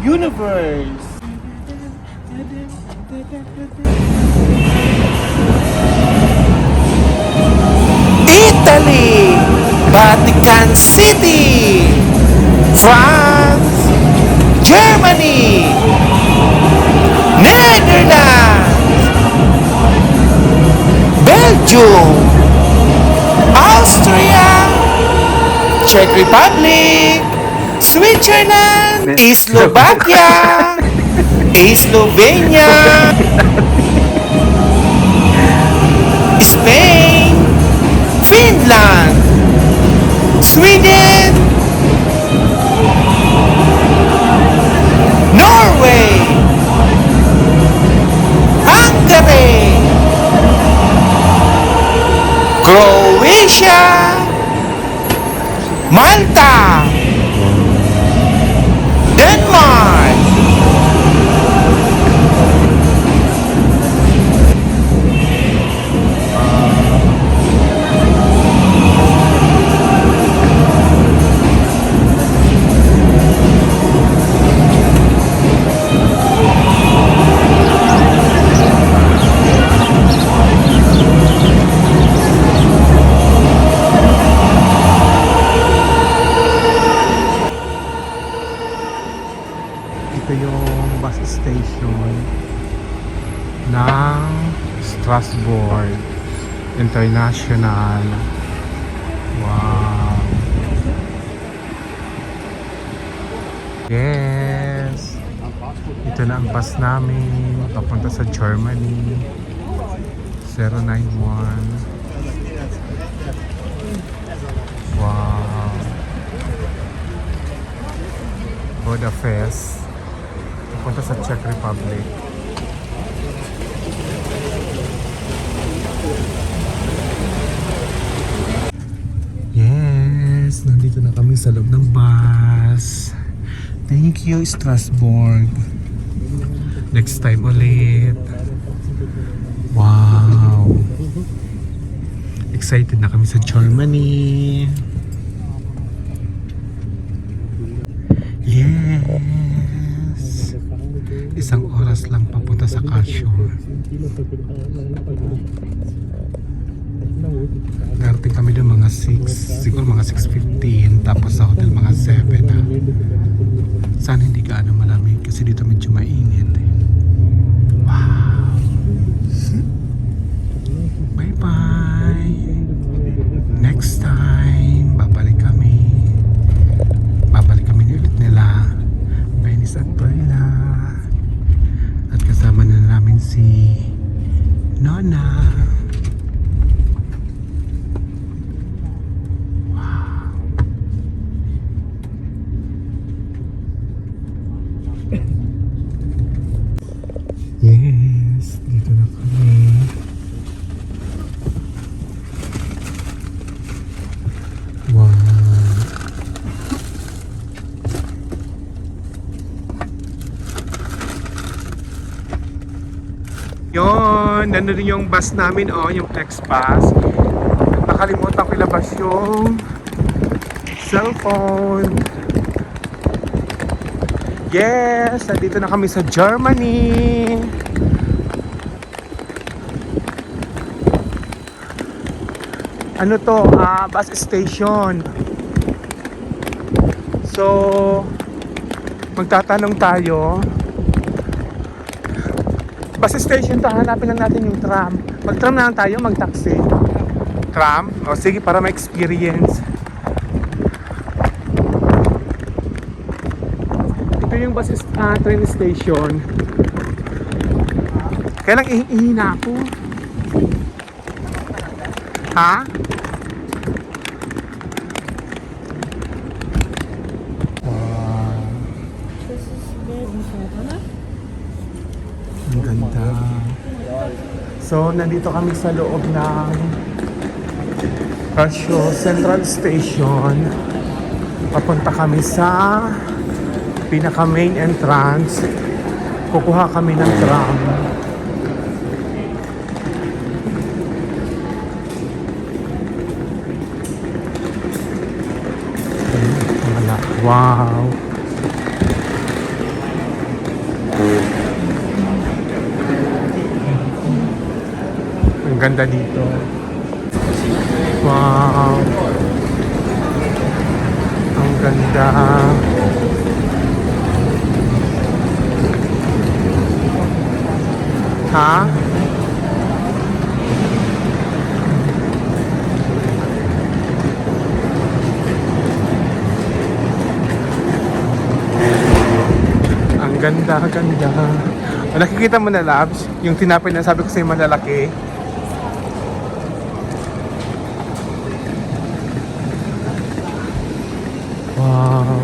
universe. Italy, Vatican City, France, Germany, Netherlands, Belgium, Austria, Czech Republic, Switzerland, Slovakia, Slovenia, Spain, Finland, Sweden, Norway, Hungary, Croatia, Malta, Denmark, ito yung bus station ng Strasbourg International. Wow! Yes! Ito na ang bus namin papunta sa Germany. 091. Wow! Budapest papunta sa Czech Republic. Yes, nandito na kami sa loob ng bus. Thank you, Strasbourg. Next time ulit. Wow. Excited na kami sa Germany. Yes. Isang oras lang papunta sa Karlsruhe. Darating kami doon mga 6, siguro mga 6:15, tapos sa hotel mga 7 na. Sana hindi gaano malamig kasi dito medyo mainit. Wow! Bye bye! Next time, babalik kami. Babalik kami ulit nila. Venice at Berna. At kasama na namin si Nona. Wow. Yes, dito na kami. Wow. Yon, nandun yung bus namin, oh, yung flex bus. Nakalimutan ko ilabas yung cellphone. Yes, nandito na kami sa Germany. Ano to? Bus station. So, magtatanong tayo. Bus station to, hanapin lang natin yung tram. Mag-tram na lang tayo, mag-taxi. Tram? O sige, para ma-experience. Ito yung bus train station. Kailang ihi na ako. Ha? Wow. Ang ganda. So, nandito kami sa loob ng Karlsruhe Central Station. Papunta kami sa pinaka main entrance. Kukuha kami ng tram. Wow. Ang ganda dito. Wow. Ang ganda. Ha? Ang ganda, ganda. O, nakikita mo na, Labs? Yung tinapay na sabi ko sa'yo malalaki. Wow.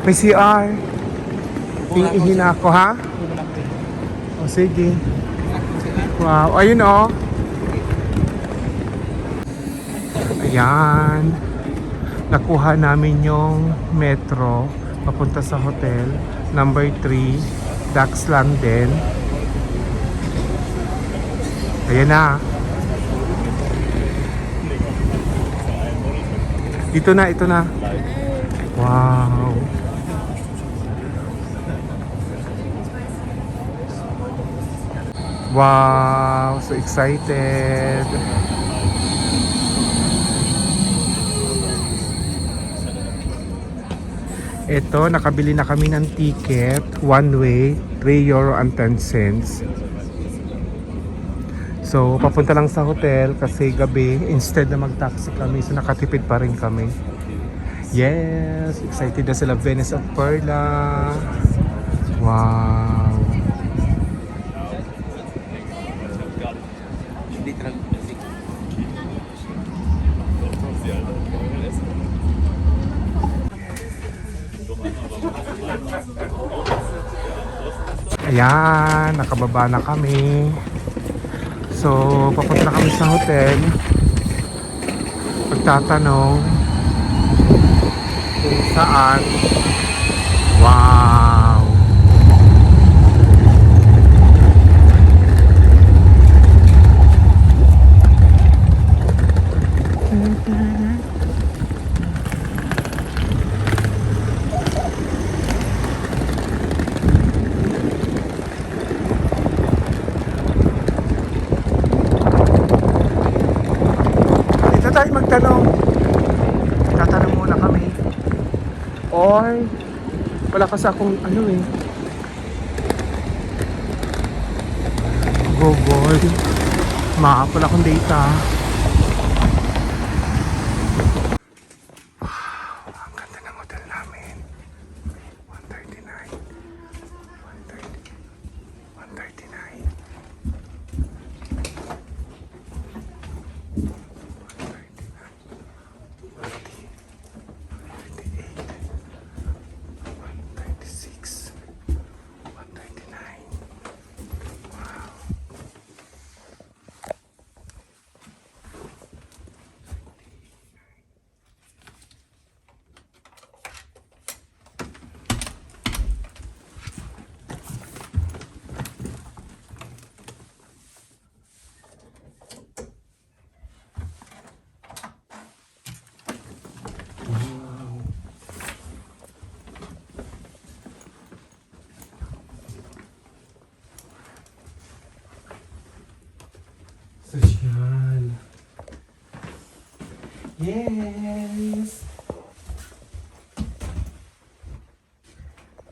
May CR. Iihin ako, ha? O, sige. Wow, ayun oh. Ayan. Nakuha namin yung metro papunta sa hotel. Number 3. Dax lang din. Ayan na. Ito na, ito na. Wow. Wow, so excited. Ito, nakabili na kami ng ticket, one way, 3 euro and 10 cents. So, papunta lang sa hotel kasi gabi, instead na mag-taxi kami, so nakatipid pa rin kami. Yes, excited na sila, Venice of Perla. Wow. Ayan, nakababa na kami. So, papunta na kami sa hotel. Pagtatanong kung saan. Wow! Dito tayo magtanong. Tatanong muna kami. Or, wala kasi akong ano eh. Google. Wala akong data. Wow, ang ganda ng hotel namin. 139. Sosyal. Yes!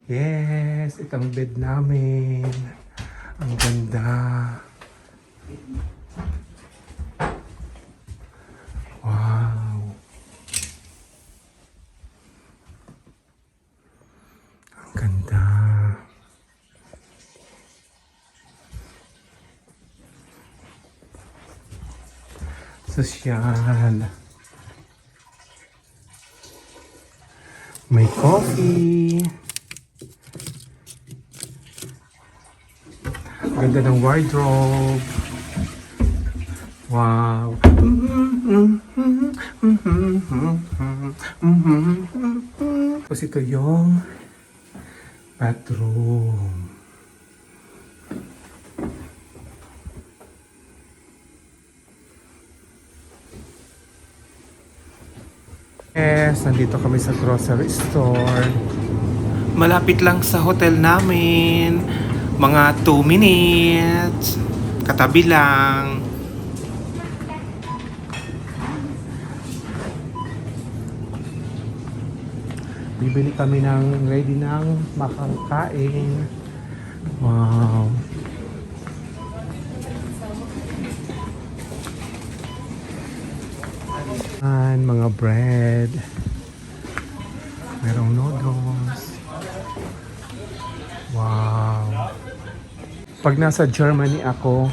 Yes! Itong bed namin. Ang ganda. Wow! Ang ganda. Sosyal. May coffee. Ganda ng wardrobe. Wow. Tapos ito yung bathroom. Yes, nandito kami sa grocery store. Malapit lang sa hotel namin. Mga 2 minutes. Katabi lang. Bibili kami ng ready ng makakain. Wow. Mga bread. Merong noodles. Wow. Pag nasa Germany ako,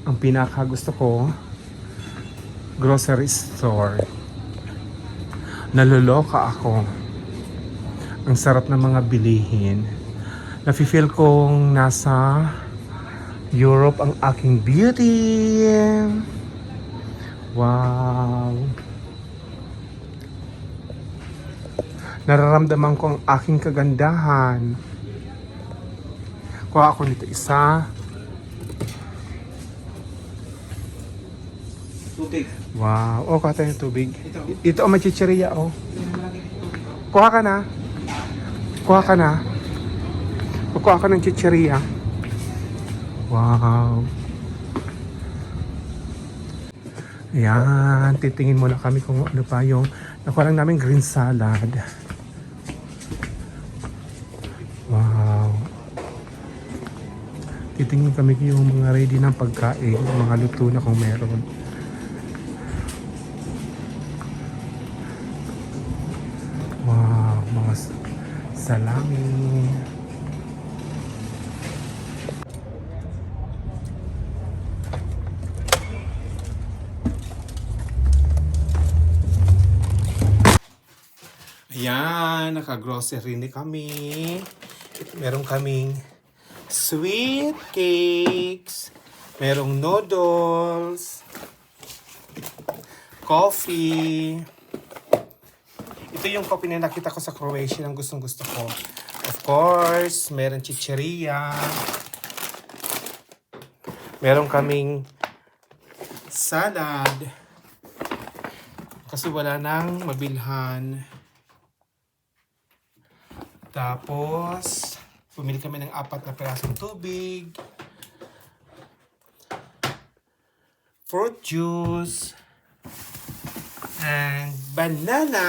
ang pinaka gusto ko, grocery store. Naluloka ako. Ang sarap ng mga bilihin. Nafe-feel kong nasa Europe ang aking beauty. Wow. Nararamdaman ko ang aking kagandahan. Kuha ako nito isa. Tubig. Wow. Oh, kuha tayo ng tubig. Ito ang machichiriya, oh. Kuha ka na. Kuha ka na. Kuha ka ng chichiriya. Wow. Ayan, titingin muna kami kung ano pa yung nakuha lang namin green salad. Wow. Titingin kami yung mga ready ng pagkain, mga luto na kung meron. Wow, mga salami. Ayan, naka-grocery na kami. Meron kaming sweet cakes. Merong noodles. Coffee. Ito yung coffee na nakita ko sa Croatia ang gustong gusto ko. Of course, meron chicheria. Meron kaming salad. Kasi wala nang mabilhan. Tapos, pumili kami ng 4 na pirasong tubig. Fruit juice. And banana.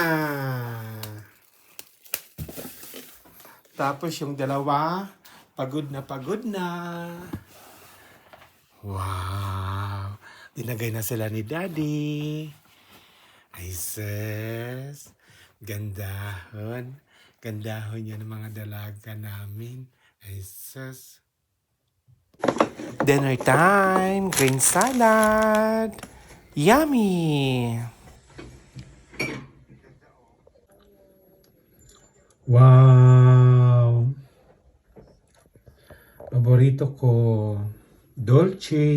Tapos yung dalawa, pagod na pagod na. Wow. Dinagay na sila ni Daddy. Ay sis. Gandahon. Gandahon yan ng mga dalaga namin. Ay sus. Dinner time. Green salad. Yummy! Wow! Paborito ko. Dolce.